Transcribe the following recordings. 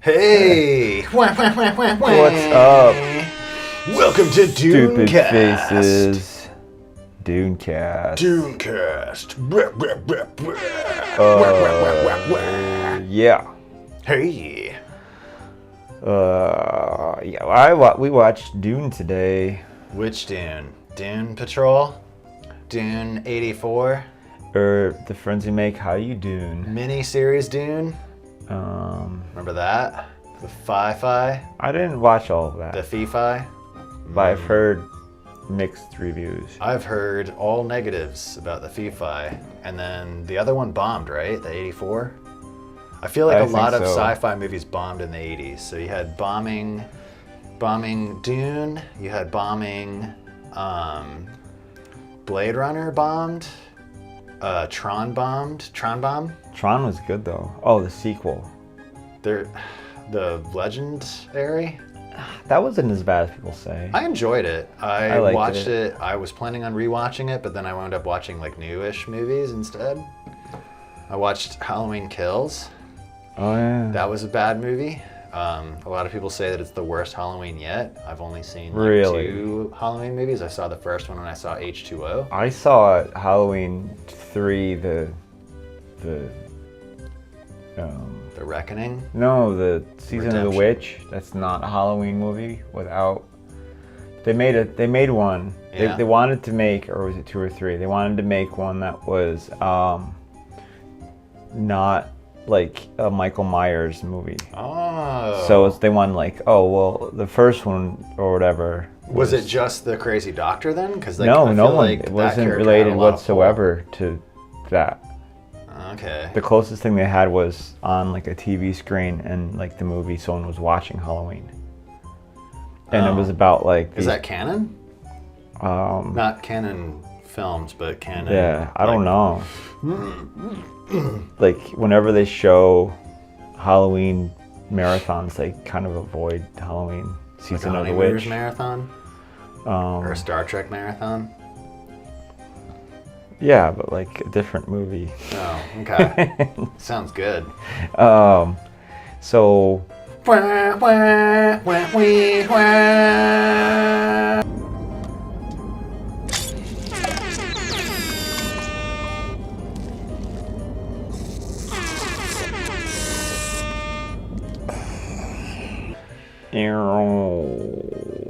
Hey! What's up? Welcome to Stupid Dunecast. Faces. Dunecast. Dunecast. Yeah. Hey. We watched Dune today. Which Dune? Dune Patrol? Dune 84? Or the friends we make, How You Dune? Mini-series Dune? Remember that? The Fi-Fi? I didn't watch all of that, The Fee-Fi? but I've heard mixed reviews. I've heard all negatives about the Fee-Fi, and then the other one bombed, right? The 84? I feel like I a lot think of so. sci-fi movies bombed in the 80s. So you had bombing Dune, you had bombing Blade Runner bombed, Tron bombed, Tron bomb? Tron was good though. Oh, the sequel. The Legendary? That wasn't as bad as people say. I enjoyed it. I liked watched it. it. I was planning on rewatching it, but then I wound up watching like newish movies instead. I watched Halloween Kills. Oh yeah. That was a bad movie. A lot of people say that it's the worst Halloween yet. I've only seen like Really? 2 Halloween movies. I saw the first one when I saw H2O. I saw Halloween 3, the The Reckoning. No, the Season of the Redemption. Witch. That's not a Halloween movie without. They made one. Yeah. They wanted to make, or was it 2 or 3? They wanted to make one that was not like a Michael Myers movie. Oh. So they wanted like, oh well, the first one or whatever. Was it just the crazy doctor then? Because No, I no feel one. like It that wasn't character related had a lot of whatsoever to that. pull. Okay. The closest thing they had was on like a TV screen and like the movie someone was watching Halloween. And it was about like Is that canon? um Not canon films, but canon. yeah, I don't know. Like whenever they show Halloween marathons, they kind of avoid Halloween Season of the Witch. Marathon? Or a Star Trek marathon? Yeah, but like a different movie. Oh, okay. Sounds good. So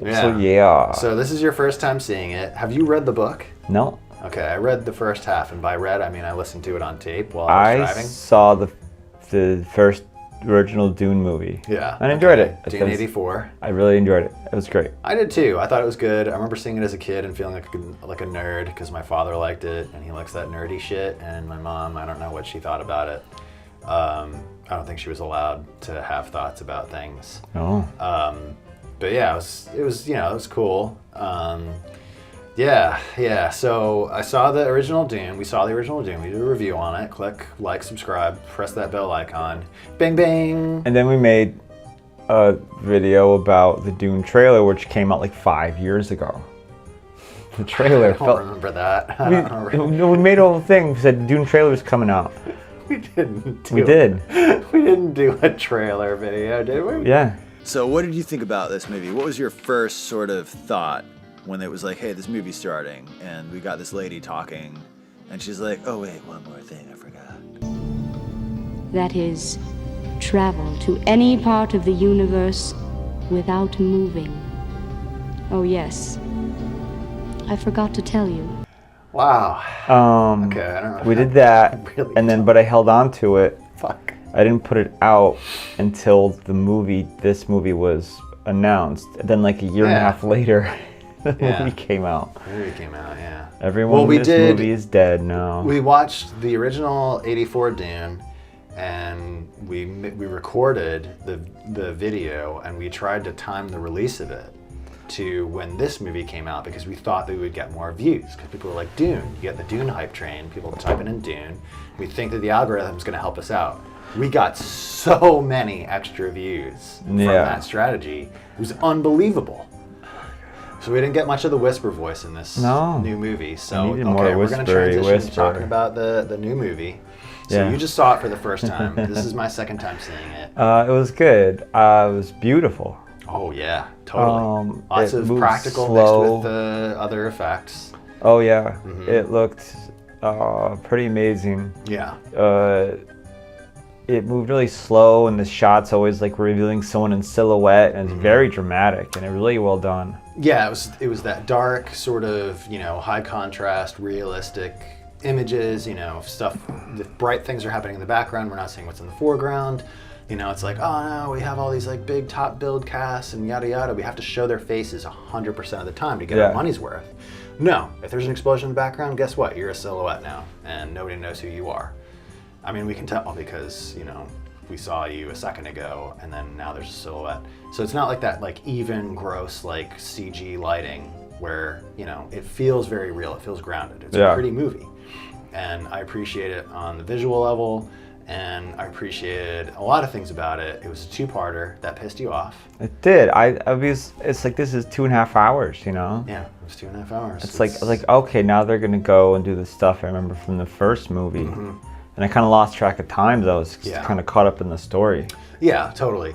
So yeah. So this is your first time seeing it. Have you read the book? No. Okay, I read the first half, and by read I mean I listened to it on tape while I was I driving. saw the first original Dune movie. Yeah. I enjoyed it. Dune 84. I really enjoyed it. It was great. I did too. I thought it was good. I remember seeing it as a kid and feeling like a nerd because my father liked it and he likes that nerdy shit. And my mom, I don't know what she thought about it. I don't think she was allowed to have thoughts about things. Oh. But yeah, it was cool. Yeah. So I saw the original Dune. We saw the original Dune. We did a review on it. Click like, subscribe, press that bell icon. Bing, bing. And then we made a video about the Dune trailer, which came out like 5 years ago. The trailer I don't remember that. we made a whole thing. We said the Dune trailer was coming out. We didn't. We did. We didn't do a trailer video, did we? Yeah. So what did you think about this movie? What was your first sort of thought when it was like, hey, this movie's starting, and we got this lady talking, and she's like, oh wait, one more thing, I forgot. That is, travel to any part of the universe without moving. Oh yes, I forgot to tell you. Wow. Okay, I don't know. We did that, Really and then but I held on to it. Fuck. I didn't put it out until this movie was announced. And then like a year and a half later, the movie came out. The movie came out, yeah. Everyone in this movie is dead now. We watched the original 84 Dune, and we recorded the video, and we tried to time the release of it to when this movie came out because we thought that we would get more views because people were like, Dune, you get the Dune hype train, people typing in Dune. We think that the algorithm's going to help us out. We got so many extra views from that strategy. It was unbelievable. So we didn't get much of the whisper voice in this new movie. So needed more we're going to whispery transition to whisper. talking about the new movie. So Yeah. you just saw it for the first time. This is my second time seeing it. It was good. It was beautiful. Oh yeah, totally. Lots it of moves practical slow. mixed with the other effects. Oh yeah, it looked pretty amazing. Yeah. It moved really slow, and the shots always like revealing someone in silhouette, and it's very dramatic and really well done. Yeah, it was that dark sort of, you know, high contrast, realistic images, you know, stuff, the bright things are happening in the background, we're not seeing what's in the foreground. You know, it's like, oh no, we have all these like big top build casts and yada yada. We have to show their faces 100% of the time to get our money's worth. No, if there's an explosion in the background, guess what? You're a silhouette now, and nobody knows who you are. I mean, we can tell because, you know, we saw you a second ago, and then now there's a silhouette. So it's not like that, like even gross, like CG lighting where, you know, it feels very real. It feels grounded. It's a pretty movie, and I appreciate it on the visual level. And I appreciated a lot of things about it. It was a two-parter. That pissed you off. It did. It's like, this is 2.5 hours, you know? Yeah, it was 2.5 hours. It's like, okay, now they're gonna go and do the stuff I remember from the first movie. And I kind of lost track of time, though. I was kind of caught up in the story. Yeah, totally.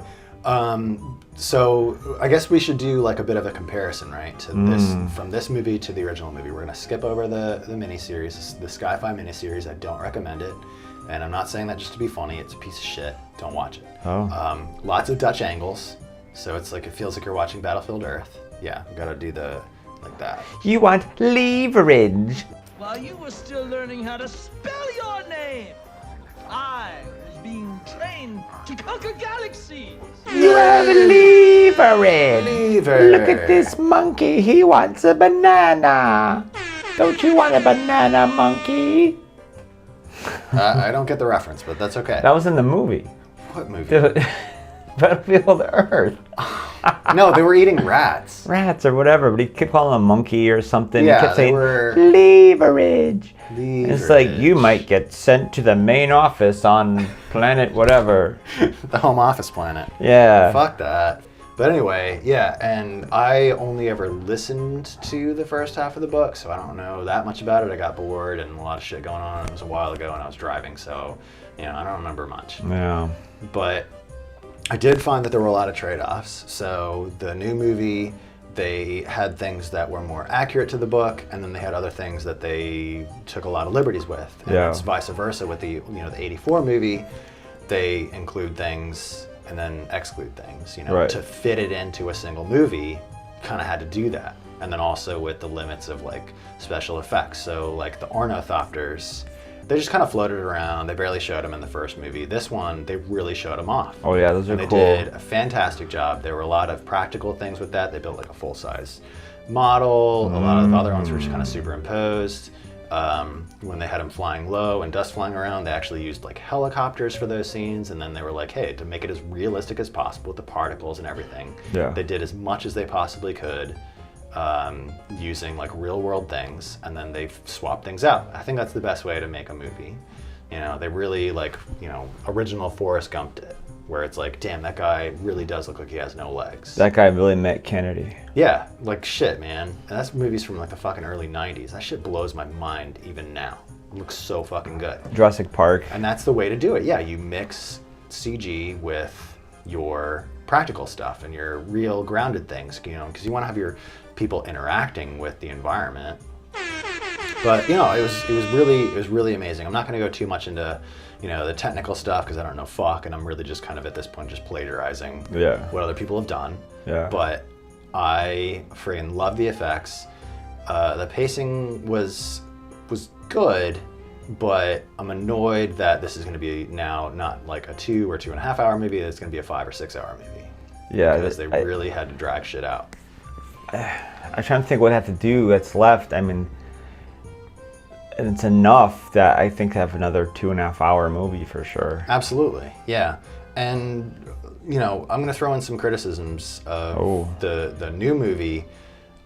So I guess we should do like a bit of a comparison, right? To this, from this movie to the original movie. We're gonna skip over the miniseries, the Sci-Fi miniseries. I don't recommend it. And I'm not saying that just to be funny. It's a piece of shit. Don't watch it. Oh. Lots of Dutch angles. So it's like, it feels like you're watching Battlefield Earth. Yeah, you gotta do the, like that. You want leverage? While you were still learning how to spell your name, I was being trained to conquer galaxies. You have leverage. Lever. Look at this monkey. He wants a banana. Don't you want a banana, monkey? I don't get the reference, but that's okay. That was in the movie. What movie? Battlefield Earth. No, they were eating rats. Rats or whatever, but he kept calling them monkey or something. Yeah, he kept they saying, were... leverage. And it's like, you might get sent to the main office on planet whatever. The home office planet. Yeah. Fuck that. But anyway, yeah, and I only ever listened to the first half of the book, so I don't know that much about it. I got bored and a lot of shit going on. It was a while ago and I was driving, so, you know, I don't remember much. Yeah. But I did find that there were a lot of trade-offs. So the new movie, they had things that were more accurate to the book, and then they had other things that they took a lot of liberties with. And it's vice versa with the, you know, the 84 movie. They include things and then exclude things, you know, to fit it into a single movie, kind of had to do that. And then also with the limits of like special effects. So like the ornithopters, they just kind of floated around. They barely showed them in the first movie. This one, they really showed them off. Oh yeah, those are cool. cool. They did a fantastic job. There were a lot of practical things with that. They built like a full-size model. A lot of the other ones were just kind of superimposed. When they had them flying low and dust flying around, they actually used like helicopters for those scenes, and then they were like, hey, to make it as realistic as possible with the particles and everything, they did as much as they possibly could, using like real world things, and then they swapped things out. I think that's the best way to make a movie. You know, they really like, you know, original Forrest Gumped it, where it's like, damn, that guy really does look like he has no legs. That guy really met Kennedy. Yeah, like shit, man. And that's movies from like the fucking early 90s. That shit blows my mind even now. It looks so fucking good. Jurassic Park. And that's the way to do it. Yeah, you mix CG with your practical stuff and your real grounded things, you know, because you want to have your people interacting with the environment. But, you know, it was really amazing. I'm not going to go too much into, you know, the technical stuff because I don't know fuck, and I'm really just kind of at this point just plagiarizing what other people have done. Yeah. But I freaking love the effects. The pacing was good, but I'm annoyed that this is going to be now not like a 2 or 2.5 hour movie. It's going to be a 5 or 6 hour movie. Yeah, because they really had to drag shit out. I'm trying to think what I have to do that's left. I mean, and it's enough that I think I have another 2.5 hour movie for sure. Absolutely, yeah. And you know, I'm going to throw in some criticisms of the new movie.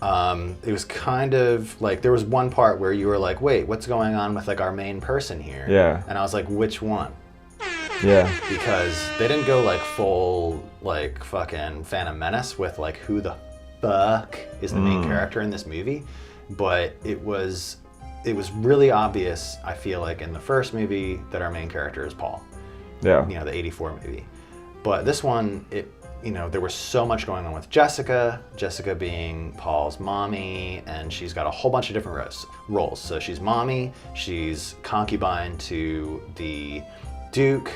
It was kind of like, there was one part where you were like, wait, what's going on with like our main person here? Yeah. And I was like, which one? Yeah. Because they didn't go like full like fucking Phantom Menace with like who the fuck is the main character in this movie, but it was it was really obvious, I feel like, in the first movie that our main character is Paul. Yeah. You know, the 84 movie. But this one, there was so much going on with Jessica being Paul's mommy, and she's got a whole bunch of different roles. So she's mommy, she's concubine to the Duke.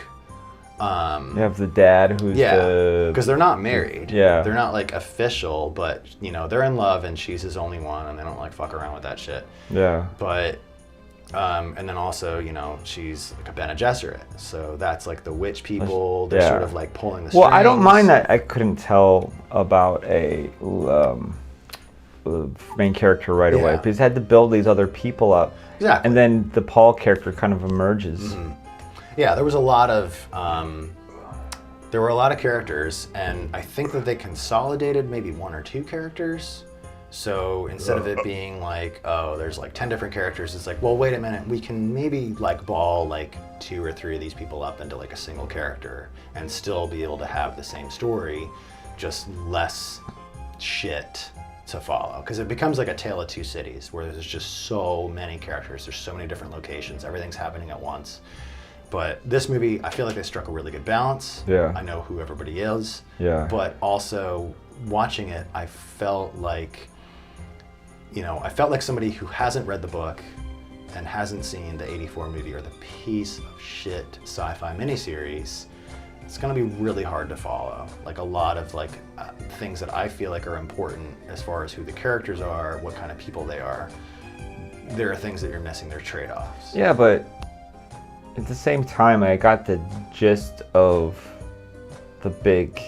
You have the dad who's because they're not married. Yeah. They're not like official, but they're in love, and she's his only one, and they don't like fuck around with that shit. Yeah. But and then also, she's like a Bene Gesserit, so that's like the witch people. They're sort of like pulling the strings. Well, I don't mind that I couldn't tell about a main character right away, because I had to build these other people up. Exactly. And then the Paul character kind of emerges. Mm-hmm. Yeah, there was a lot of there were a lot of characters, and I think that they consolidated maybe 1 or 2 characters. So instead of it being like, oh, there's like 10 different characters, it's like, well, wait a minute, we can maybe like ball like 2 or 3 of these people up into like a single character and still be able to have the same story, just less shit to follow. Because it becomes like a tale of two cities where there's just so many characters, there's so many different locations, everything's happening at once. But this movie, I feel like they struck a really good balance. Yeah. I know who everybody is. Yeah. But also watching it, I felt like somebody who hasn't read the book and hasn't seen the 84 movie or the piece of shit sci-fi miniseries. It's gonna be really hard to follow. Like a lot of things that I feel like are important as far as who the characters are, what kind of people they are. There are things that you're missing, they're trade-offs. Yeah, but at the same time, I got the gist of the big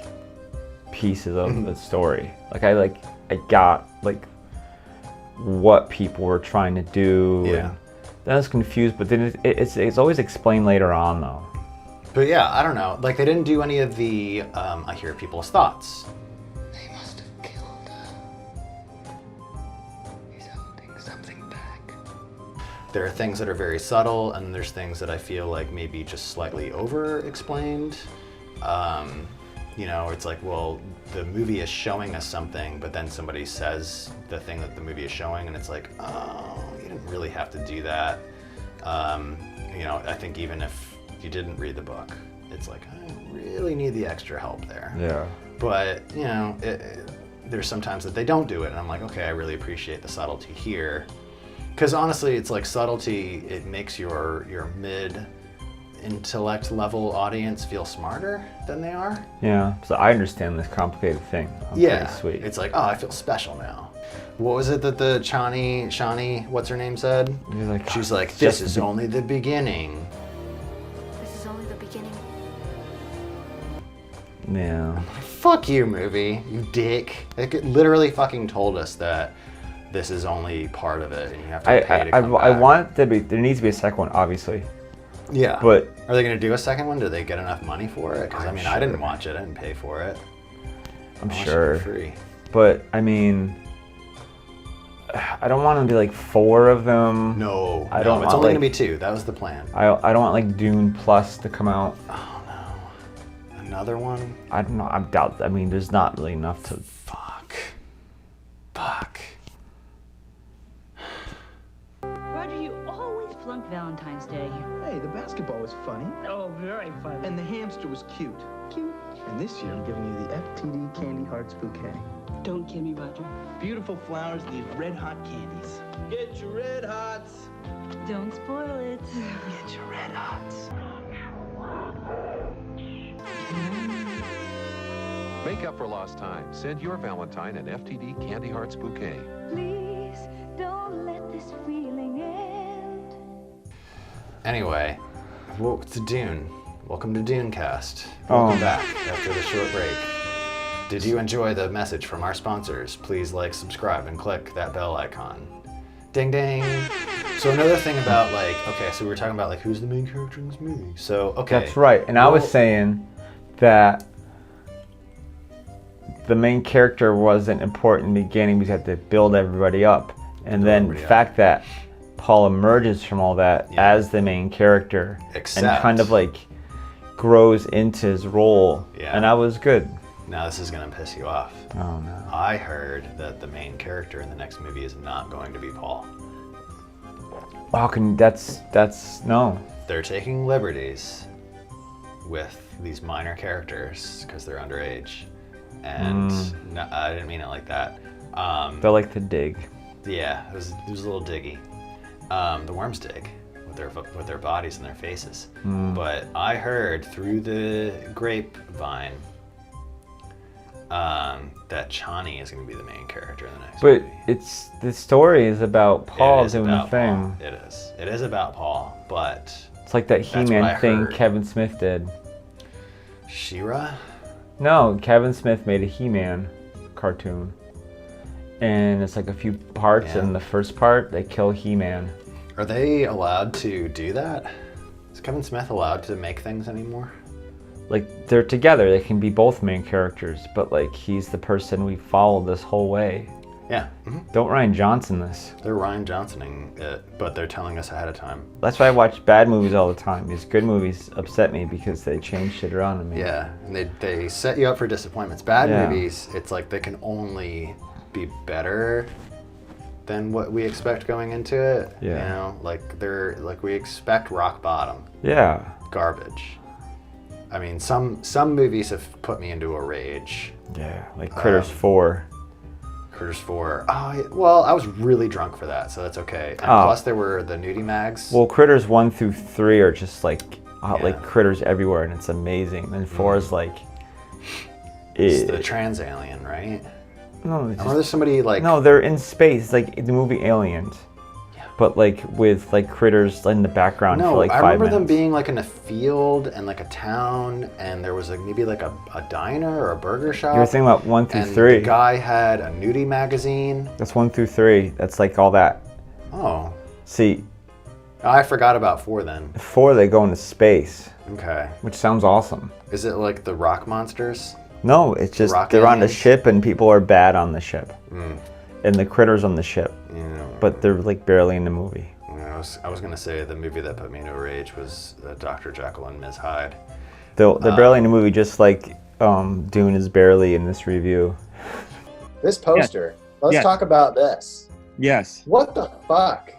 pieces of the story. I got what people were trying to do. Yeah. And then I was confused, but then it's always explained later on, though. But yeah, I don't know. Like, they didn't do any of the, I hear people's thoughts. They must have killed her. He's holding something back. There are things that are very subtle, and there's things that I feel like maybe just slightly over-explained. It's like, well, the movie is showing us something, but then somebody says the thing that the movie is showing, and it's like, oh, you didn't really have to do that. I think even if you didn't read the book, it's like, I really need the extra help there. Yeah. But, there's sometimes that they don't do it, and I'm like, okay, I really appreciate the subtlety here. Because honestly, it's like subtlety, it makes your mid-intellect level audience feel smarter than they are. Yeah, so I understand this complicated thing. Pretty sweet. It's like, oh, I feel special now. What was it that the Shani, what's her name, said? She's like, this is only the beginning. This is only the beginning. Yeah. Fuck you, movie, you dick. It literally fucking told us that this is only part of it, and you have to pay to come back. I want there needs to be a second one, obviously. Yeah. But are they going to do a second one? Do they get enough money for it? Because I'm I didn't sure. watch it. I didn't pay for it. I'm I watched sure. it for free. But I don't want to be like 4 of them. No, I don't it's want, only like- going to be 2. That was the plan. I don't want like Dune Plus to come out. Oh no, another one? I don't know. I doubt. I mean, there's not really enough to. Fuck. Roger, you always flunk Valentine's Day. Hey, the basketball was funny. Oh, very funny. And the hamster was cute. Cute. And this year, I'm giving you the FTD Candy Hearts bouquet. Don't kid me, Roger. Beautiful flowers leave red hot candies. Get your red hots. Don't spoil it. Get your red hots. Make up for lost time. Send your Valentine an FTD Candy Hearts bouquet. Please don't let this feeling end. Anyway, to Dune. Welcome to Dunecast. Welcome back after the short break. Did you enjoy the message from our sponsors? Please like, subscribe, and click that bell icon. Ding ding. So another thing about so we were talking about who's the main character in this movie. So That's right. And I was saying that the main character wasn't important in the beginning because you had to build everybody up. And then the fact that Paul emerges from all that as the main character and kind of grows into his role. Yeah. And that was good. Now this is gonna piss you off. Oh no. I heard that the main character in the next movie is not going to be Paul. Oh, that's no. They're taking liberties with these minor characters because they're underage. And no, I didn't mean it like that. They like to dig. Yeah, it was a little diggy. The worms dig with their bodies and their faces. But I heard through the grapevine that Chani is going to be the main character in the next But movie. the story is about Paul It is doing the about thing. Paul. It is. It is about Paul, but It's like that That's what I He-Man thing heard. Kevin Smith did. She-Ra? No, Kevin Smith made a He-Man cartoon. And it's like a few parts, Yeah. and the first part, they kill He-Man. Are they allowed to do that? Is Kevin Smith allowed to make things anymore? Like, they're together, they can be both main characters, but like, he's the person we followed this whole way. Yeah. Don't Ryan Johnson this. They're Ryan Johnsoning it, but they're telling us ahead of time. That's why I watch bad movies all the time. These good movies upset me because they change shit around in me. Yeah, and they set you up for disappointments. Bad Yeah. movies, it's like they can only be better than what we expect going into it. Yeah. You know, like we expect rock bottom Yeah. garbage. I mean, some movies have put me into a rage. Yeah, like Critters 4. Critters 4. Oh, yeah, well, I was really drunk for that, so that's okay. And Oh. plus, there were the nudie mags. Well, Critters 1 through 3 are just like Yeah. like critters everywhere, and it's amazing. And 4 is like, It's the trans alien, right? no, I it's remember there's somebody like no, they're in space. It's like the movie Aliens, but like with like critters in the background No, for like I 5 remember minutes. them being like in a field and like a town, and there was like maybe like a diner or a burger shop. You were thinking about 1 through and 3. the guy had a nudie magazine. That's 1 through 3. That's like all that. Oh, See, I forgot about 4 then. 4 they go into space, Okay, which sounds awesome. is it like the rock monsters? No, it's just Rock they're on the aliens? ship and people are bad on the ship, and the critters on the ship, You know, but they're like barely in the movie. I was gonna say the movie that put me into a rage was Dr. Jekyll and Ms. Hyde. They're barely in the movie, just like Dune is barely in this review. This poster. Let's Yes. talk about this. Yes. What the fuck?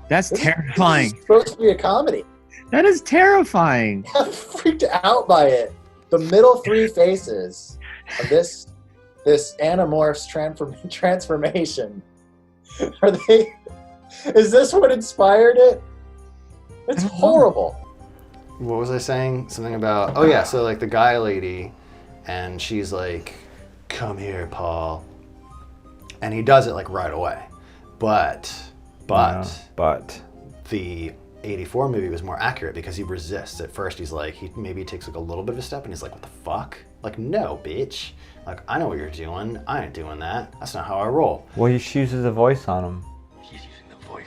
That's This terrifying. is supposed to be a comedy. That is terrifying. I'm freaked out by it. The middle 3 faces of this Animorphs transformation. Are they? Is this what inspired it? It's horrible. What was I saying? Something about, oh yeah, so like the guy lady, and she's like, come here, Paul. And he does it like right away. But the 84 movie was more accurate because he resists. At first he's like, he maybe takes like a little bit of a step and he's like, what the fuck? Like, no, bitch. Like, I know what you're doing. I ain't doing that. That's not how I roll. Well, she uses a voice on him. She's using the voice.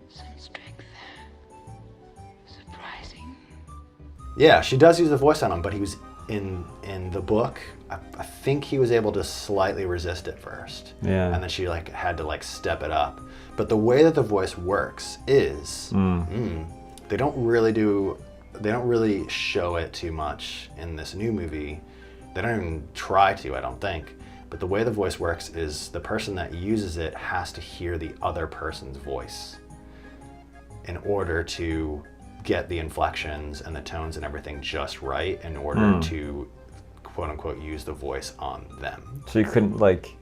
Some strength there. Surprising. Yeah, she does use the voice on him, but he was in the book. I think he was able to slightly resist it first. Yeah. And then she like had to like step it up. But the way that the voice works is they don't really show it too much in this new movie. They don't even try to, I don't think. But the way the voice works is the person that uses it has to hear the other person's voice in order to get the inflections and the tones and everything just right in order to quote unquote use the voice on them. So you couldn't like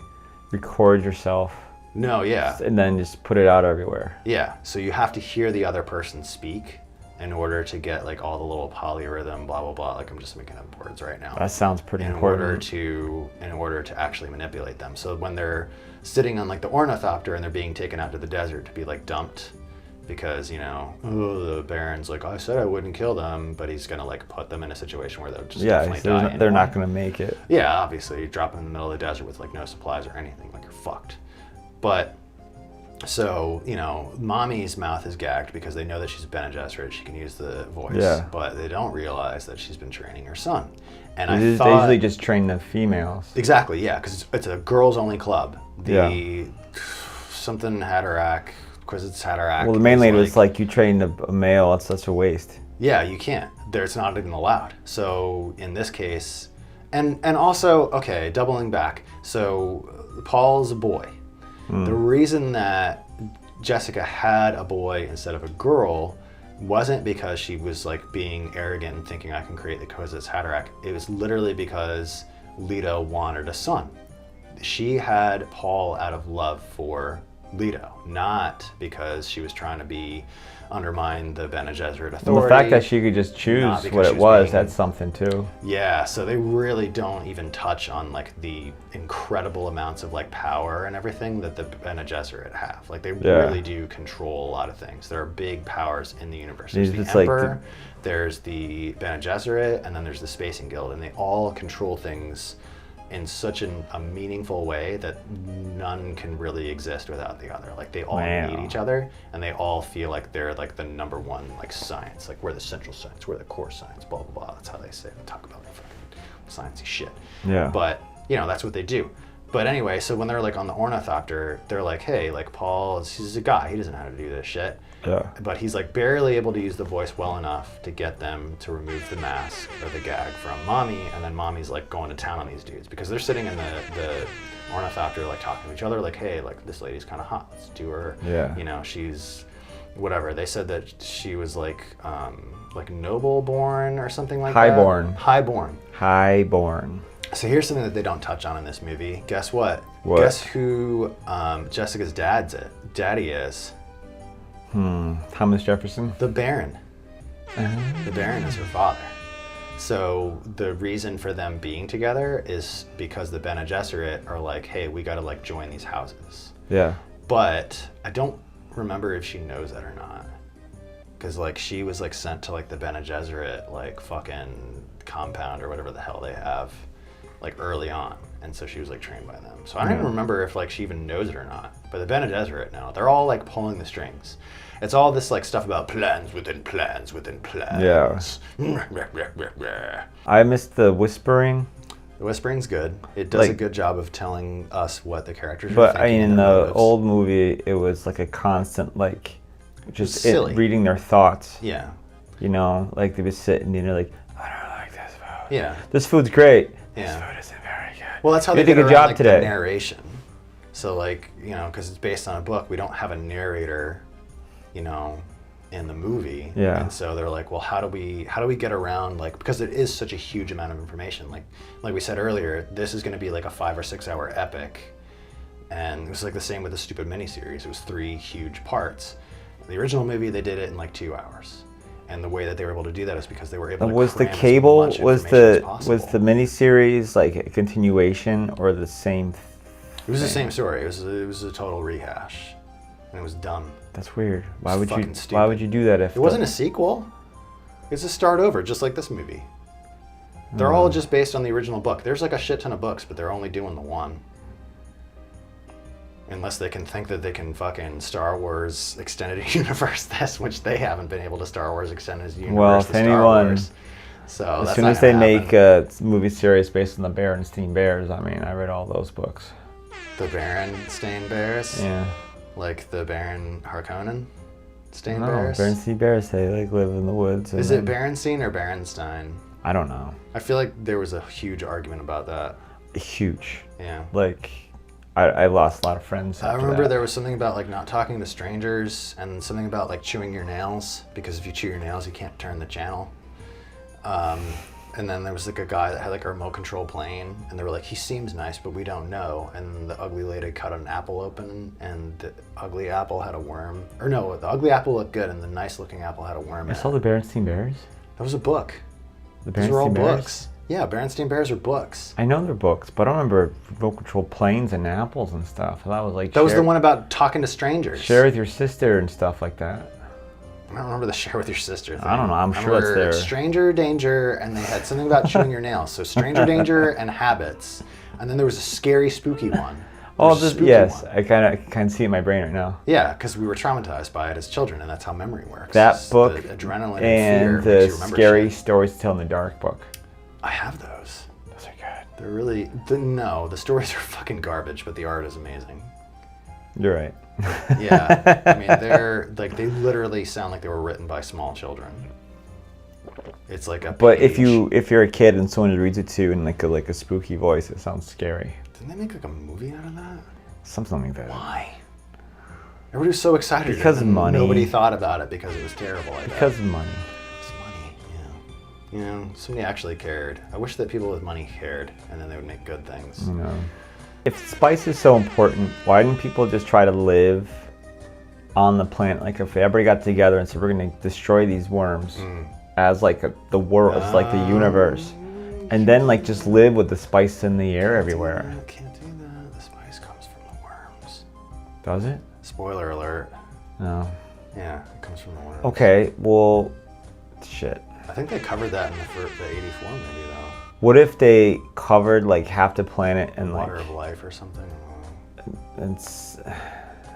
record yourself No, yeah. and then just put it out everywhere. Yeah, so you have to hear the other person speak in order to get like all the little polyrhythm, blah, blah, blah. Like I'm just making up words right now. That sounds pretty in important. order to actually manipulate them. So when they're sitting on like the ornithopter and they're being taken out to the desert to be like dumped because, you know, the Baron's like, I said I wouldn't kill them, but he's gonna like put them in a situation where they'll just definitely die. They're not going to make it. Yeah, obviously, you drop them in the middle of the desert with like no supplies or anything, like you're fucked. But so, you know, mommy's mouth is gagged because they know that she's a Bene Gesserit, she can use the voice, Yeah. but they don't realize that she's been training her son. And They I usually- thought, they usually just train the females. exactly, yeah, because it's a girls-only club. Something Hatterack, Quizits Hatterack. Well, the main lady was like, you train a male, that's such a waste. Yeah, you can't. It's not even allowed. So in this case, and also, okay, doubling back. So Paul's a boy. The reason that Jessica had a boy instead of a girl wasn't because she was like being arrogant and thinking I can create the Kwisatz Haderach. It was literally because Leto wanted a son. She had Paul out of love for Leto, not because she was trying to undermine the Bene Gesserit authority. Well, the fact that she could just choose what it was, that's something too. Yeah, so they really don't even touch on like the incredible amounts of like power and everything that the Bene Gesserit have. Like they really do control a lot of things. There are big powers in the universe. There's the Emperor, there's the Bene Gesserit, and then there's the Spacing Guild, and they all control things in such a meaningful way that none can really exist without the other. Like they all need each other, and they all feel like they're like the number one like science. Like we're the central science, we're the core science, blah blah blah. That's how they say it. They talk about fucking sciencey shit. Yeah. But you know, that's what they do. But anyway, so when they're like on the ornithopter, they're like, hey, like Paul, he's a guy, he doesn't know how to do this shit. Yeah. But he's like barely able to use the voice well enough to get them to remove the mask or the gag from Mommy, and then Mommy's like going to town on these dudes because they're sitting in the ornithopter like talking to each other like, hey, like this lady's kind of hot, let's do her. Yeah. You know, she's whatever. They said that she was like noble born or something like Highborn. that. Highborn. Highborn. So here's something that they don't touch on in this movie. Guess what? What? Guess who Jessica's daddy is? Thomas Jefferson? The Baron. The Baron is her father. So the reason for them being together is because the Bene Gesserit are like, hey, we gotta like join these houses. Yeah. But I don't remember if she knows that or not. Because like she was like sent to like the Bene Gesserit like fucking compound or whatever the hell they have like early on. And so she was like trained by them. So I don't even remember if like she even knows it or not. But the Bene Gesserit now, they're all like pulling the strings. It's all this like stuff about plans within plans within plans. Yeah. I missed the whispering. The whispering's good. It does a good job of telling us what the characters are But thinking. I mean, in the motives. old movie, it was like a constant like, just silly. reading their thoughts. Yeah. You know, like they would sit and they're like, I don't like this food. Yeah. This food's great. Yeah. This food isn't very good. Well, that's how You they did get a good around job like today. the narration. So like, you know, because it's based on a book, we don't have a narrator, you know, in the movie. Yeah. And so they're like, well, how do we get around like, because it is such a huge amount of information. Like we said earlier, this is going to be like a 5 or 6 hour epic. And it was like the same with the stupid miniseries. It was 3 huge parts. The original movie, they did it in like 2 hours. And the way that they were able to do that is because they were able to Was the cram as cable, much was information as possible. the miniseries like a continuation or the same It was the same story. It was a total rehash. And it was dumb. That's weird. Why It's would you? fucking stupid. Why would you do that if It wasn't a sequel. It's a start over, just like this movie. They're all just based on the original book. There's like a shit ton of books, but they're only doing the one. Unless they can think that they can fucking Star Wars Extended Universe this, which they haven't been able to Star Wars Extended Universe. Well, if the Star anyone, Wars. So as that's soon not as they gonna make happen. a movie series based on the Berenstein Bears, I mean, I read all those books. The Berenstain Bears. Yeah. Like the Baron Harkonnen Stain No, Bears. Berenstein Bears, they like live in the woods. Is it Berenstein or Berenstein? I don't know. I feel like there was a huge argument about that. Huge. Yeah. Like, I lost a lot of friends. I after remember that. there was something about like not talking to strangers and something about like chewing your nails, because if you chew your nails you can't turn the channel. And then there was like a guy that had like a remote control plane, and they were like, he seems nice but we don't know. And the ugly lady cut an apple open and the ugly apple had a worm. Or no, the ugly apple looked good and the nice looking apple had a worm I in saw it. the Berenstein Bears. That was a book. The These were all Berenstein Bears? books. Yeah, Berenstain Bears are books. I know they're books, but I don't remember remote control planes and apples and stuff. That was like That was the one about talking to strangers. Share with your sister and stuff like that. I don't remember the share with your sister thing. I don't know, I'm I sure that's remember there. Stranger danger, and they had something about chewing your nails. So stranger danger and habits. And then there was a scary, spooky one. There was a spooky yes, one. I kind of see it in my brain right now. Yeah, because we were traumatized by it as children, and that's how memory works. That It's book the adrenaline and and fear the makes you remember Scary shit. Stories to Tell in the Dark book. I have those. Those are good. They're really no. The stories are fucking garbage, but the art is amazing. You're right. Yeah, I mean they're like they literally sound like they were written by small children. It's like a. But page. if you're a kid and someone reads it to you in like a spooky voice, it sounds scary. Didn't they make like a movie out of that? Something like that. Why? Everybody was so excited. Because of money. Nobody thought about it because it was terrible. Because of money. It's money, yeah. You know, somebody actually cared. I wish that people with money cared, and then they would make good things. You know, if spice is so important, why didn't people just try to live on the planet? Like if everybody got together and said we're going to destroy these worms as like the world, it's like the universe, and then like just live with the spice in the air everywhere. Can't do that. The spice comes from the worms. Does it? Spoiler alert. No. Yeah, it comes from the worms. Okay, well, shit. I think they covered that in the 84 movie though. What if they covered like half the planet and like Water of Life or something? it's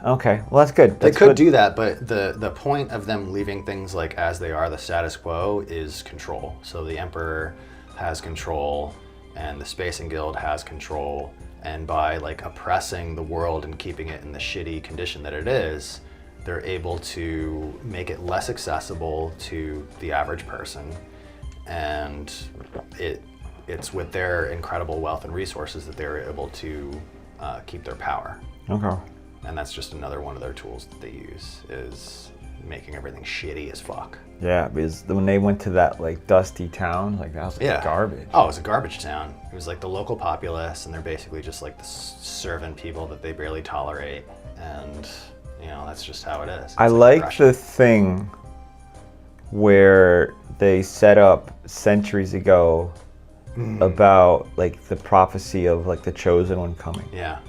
okay. Well, that's good. They That's could good. do that, but the point of them leaving things like as they are, the status quo, is control. So the Emperor has control, and the Spacing Guild has control, and by like oppressing the world and keeping it in the shitty condition that it is, they're able to make it less accessible to the average person, and it's with their incredible wealth and resources that they're able to keep their power. Okay. And that's just another one of their tools that they use, is making everything shitty as fuck. Yeah, because when they went to that like dusty town, like that was like garbage. Oh, it was a garbage town. It was like the local populace, and they're basically just like the servant people that they barely tolerate, and you know, that's just how it is. It's I like the thing where they set up centuries ago about like the prophecy of like the chosen one coming. Yeah.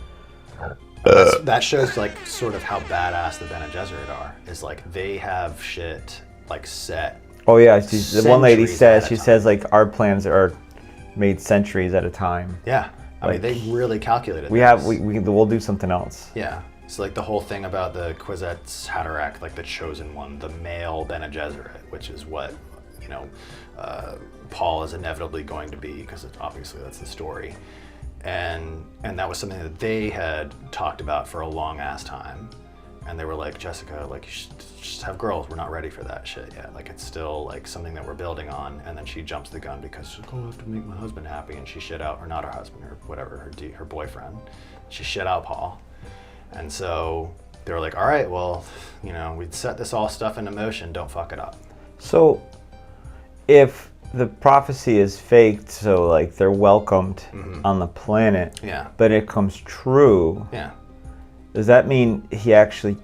That shows like sort of how badass the Bene Gesserit are. Is like they have shit like set. Oh yeah, the one lady says, she time. says like our plans are made centuries at a time. Yeah, I Like, mean they really calculated. We'll do something else. Yeah, so like the whole thing about the Kwisatz Haderach, like the chosen one, the male Bene Gesserit, which is what, you know, Paul is inevitably going to be, because obviously that's the story. And that was something that they had talked about for a long ass time, and they were like, Jessica, like you should just have girls. We're not ready for that shit yet. Like it's still like something that we're building on. And then she jumps the gun because she's like, oh, I have to make my husband happy, and she shit out, or not her husband, or whatever, her boyfriend. She shit out Paul, and so they were like, all right, well, you know, we'd set this all stuff into motion. Don't fuck it up. So, if the prophecy is faked, so like they're welcomed on the planet, Yeah. but it comes true, Yeah. does that mean he actually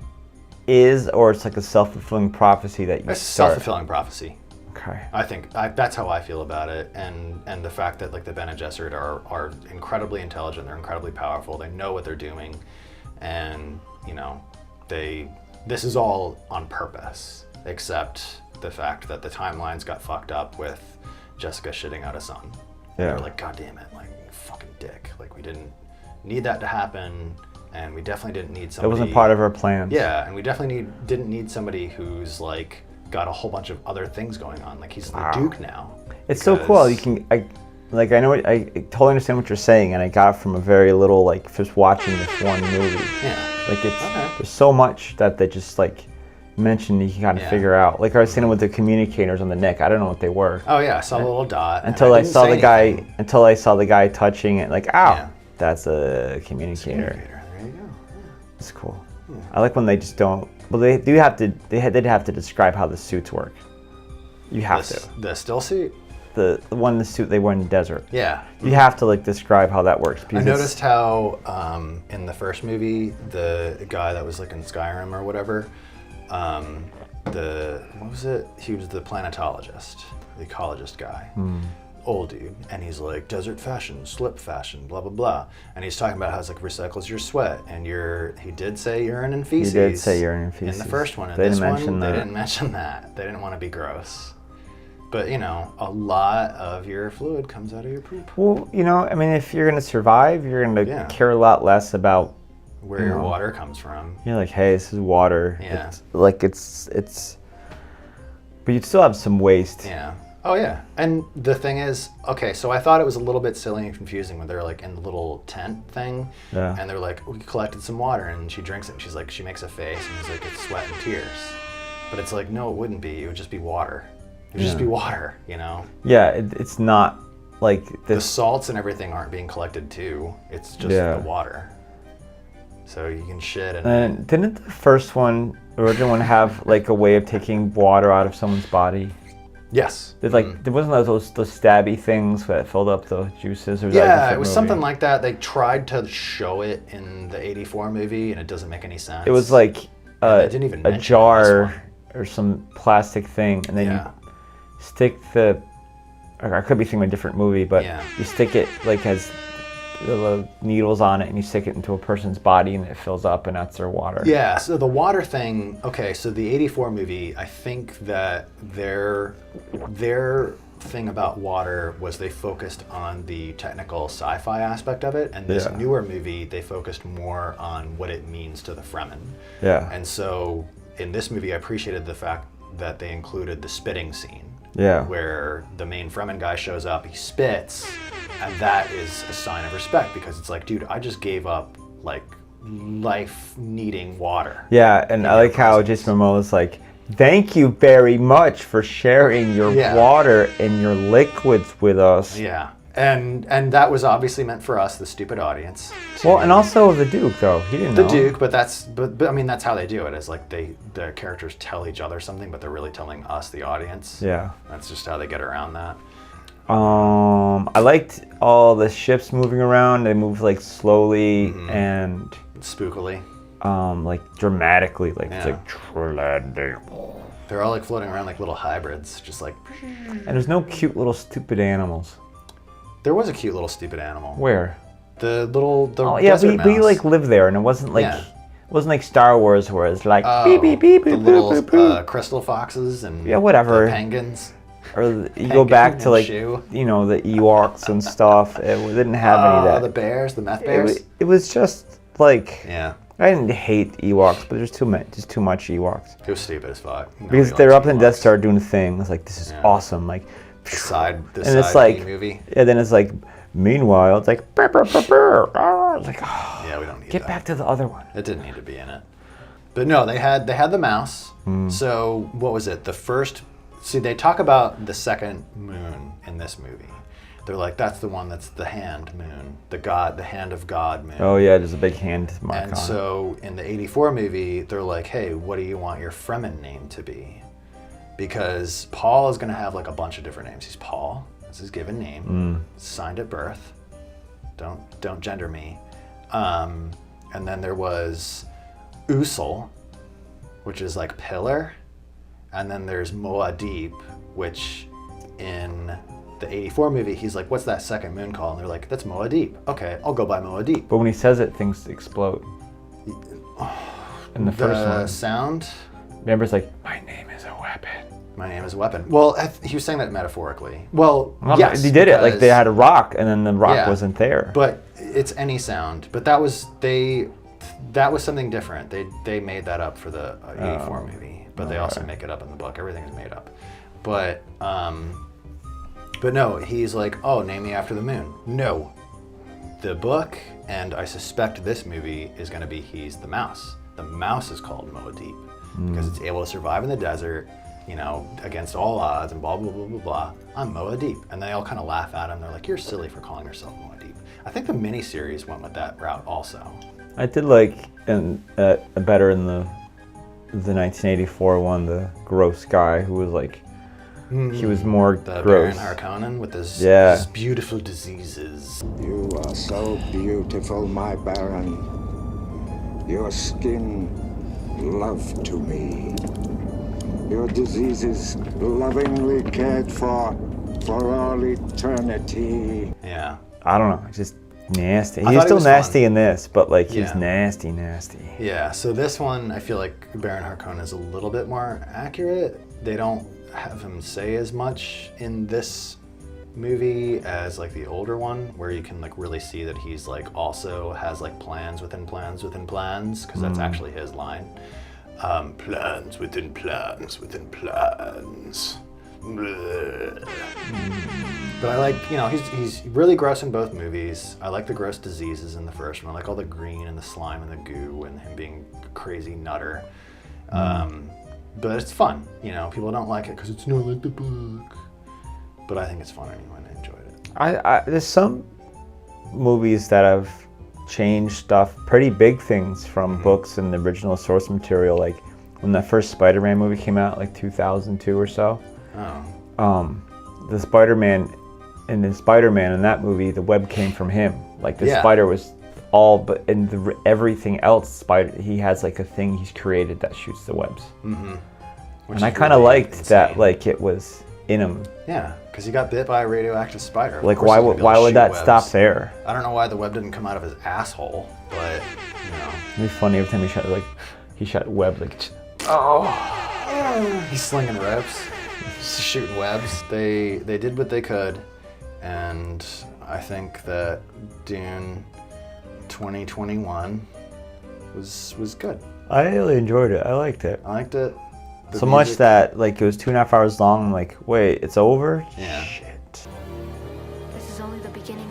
is, or it's like a self-fulfilling prophecy that you It's a start? self-fulfilling prophecy. Okay. I think that's how I feel about it, and the fact that like the Bene Gesserit are incredibly intelligent, they're incredibly powerful, they know what they're doing, and you know, this is all on purpose, except the fact that the timelines got fucked up with Jessica shitting out a son. Yeah. They're like, God damn it, like fucking dick, like we didn't need that to happen, and we definitely didn't need somebody. That wasn't part of our plans. Yeah, and we definitely didn't need somebody who's like got a whole bunch of other things going on. Like he's the Duke now. It's so cool. You can, I know, I totally understand what you're saying, and I got it from a very little, like, just watching this one movie. Yeah. Like there's so much that they just like mentioned you can kind of figure out. Like I was saying with the communicators on the neck, I don't know what they were. Oh yeah, I saw the little dot. Until I saw the guy, anything. until I saw the guy touching it, like, ow, that's a communicator. There you go. It's cool. I like when they just don't. Well, they do have to. They did have to describe how the suits work. You have to. The still suit. The one in the suit they wear in the desert. Yeah. You have to like describe how that works. I noticed how in the first movie, the guy that was like in Skyrim or whatever, what was it? He was the planetologist, the ecologist guy. Old dude, and he's like desert fashion, slip fashion, blah blah blah, and he's talking about how it's like recycles your sweat and he did say urine and feces. He did say urine and feces. In the first one. In They this didn't one, mention they that. didn't mention that. They didn't want to be gross. But you know, a lot of your fluid comes out of your poop. Well, you know, I mean, if you're gonna survive, you're gonna care a lot less about Where your water comes from. You're like, hey, this is water. Yeah. It's but you'd still have some waste. Yeah. Oh yeah. And the thing is, okay, so I thought it was a little bit silly and confusing when they're like in the little tent thing. Yeah. And they're like, we collected some water, and she drinks it, and she's like, she makes a face, and he's like, it's sweat and tears. But it's like, no, it wouldn't be. It would just be water. It would just be water, you know? Yeah, it's not like The salts and everything aren't being collected too. It's just the water. So you can shit and And didn't the original one have like a way of taking water out of someone's body? yes. There wasn't those stabby things that filled up the juices, or was that a Yeah, different it was movie? something like that. They tried to show it in the '84 movie, and it doesn't make any sense. It was like they didn't even a mention it in this jar one. or some plastic thing, and then Yeah. you stick the. Or I could be thinking of a different movie, but Yeah. you stick it like has the needles on it, and you stick it into a person's body, and it fills up, and that's their water. Yeah, so the water thing, okay, so the '84 movie, I think that their thing about water was they focused on the technical sci-fi aspect of it, and this Yeah. newer movie, they focused more on what it means to the Fremen. Yeah. And so in this movie, I appreciated the fact that they included the spitting scene. Yeah. Where the main Fremen guy shows up, he spits, and that is a sign of respect because it's like, dude, I just gave up like life-needing water. Yeah, and I like how Jason Momoa is like, thank you very much for sharing your water and your liquids with us. Yeah, and that was obviously meant for us, the stupid audience. Well, and also the Duke though, he didn't know. The Duke, but I mean that's how they do it. Is like the characters tell each other something, but they're really telling us, the audience. Yeah. That's just how they get around that. I liked all the ships moving around. They move like slowly and spookily. Like dramatically, like Yeah. it's like tremendous. They're all like floating around like little hybrids, just like. And there's no cute little stupid animals. There was a cute little stupid animal. Where? The we like lived there, and it wasn't like it wasn't like Star Wars where it's like beep beep beep the beep little boop, boop, boop. crystal foxes and whatever. the penguins. Or you go back to like Shoe. the Ewoks and stuff. It didn't have any of that. The bears, the meth bears. It was just like Yeah. I didn't hate Ewoks, but there's too much Ewoks. It was stupid as fuck. Because they're up in Death Star doing things like this is awesome, like the side and it's like movie. Yeah, then it's like meanwhile it's like brr, brr, brr, brr. It's like yeah, we don't need get that. back to the other one. It didn't need to be in it. But no, they had the mouse. So what was it? The first. See, they talk about the second moon in this movie. They're like, that's the one that's the hand moon, the hand of God moon. Oh yeah, there's a big hand mark And on so in the '84 movie, they're like, hey, what do you want your Fremen name to be? Because Paul is going to have like a bunch of different names. He's Paul. That's his given name. Signed at birth. Don't gender me. And then there was Usul, which is like pillar. And then there's Muad'Dib, which in the '84 movie, he's like, what's that second moon called? And they're like, that's Muad'Dib. Okay, I'll go by Muad'Dib. But when he says it, things explode. In the first one. Sound? Remember, it's like, my name is a weapon. My name is a weapon. Well, he was saying that metaphorically. Well, yes. He did it. Like, they had a rock, and then the rock wasn't there. But it's any sound. But that was something different. They made that up for the '84 movie. But they also make it up in the book. Everything is made up. But no, he's like, oh, name me after the moon. No. The book, and I suspect this movie, is going to be he's the mouse. The mouse is called Muad'Dib because it's able to survive in the desert, against all odds and blah, blah, blah, blah, blah. I'm Muad'Dib. And they all kind of laugh at him. They're like, you're silly for calling yourself Muad'Dib. I think the miniseries went with that route also. I did like better in the 1984 one, the gross guy who was like, he was more the gross. Baron Harkonnen with his beautiful diseases. You are so beautiful, my Baron. Your skin, love to me. Your diseases, lovingly cared for all eternity. Yeah. I don't know, just nasty. I He's thought he still was nasty fun. in this, but like he's Yeah. nasty. Yeah, so this one, I feel like Baron Harkonnen is a little bit more accurate. They don't have him say as much in this movie as like the older one, where you can like really see that he's like also has like plans within plans within plans, because that's actually his line. Plans within plans within plans. But I like, he's really gross in both movies. I like the gross diseases in the first one. I like all the green and the slime and the goo and him being a crazy nutter. But it's fun. People don't like it because it's not like the book. But I think it's fun anyway, and I enjoyed it. There's some movies that change stuff, pretty big things from books and the original source material. Like when the first Spider-Man movie came out, like 2002 or so. Oh. The Spider-Man in that movie, the web came from him. Like the spider was all, but in everything else, he has like a thing he's created that shoots the webs. Mm-hmm. And I kind of liked that, like it was in him. Yeah, because he got bit by a radioactive spider. Like why would that stop there? I don't know why the web didn't come out of his asshole, but you know. It'd be funny every time he shot web like. He's slinging webs, shooting webs. They did what they could, and I think that Dune 2021 was good. I really enjoyed it. I liked it. I liked it. So much that like it was 2.5 hours long. I'm like, wait, it's over? Yeah. Shit. This is only the beginning.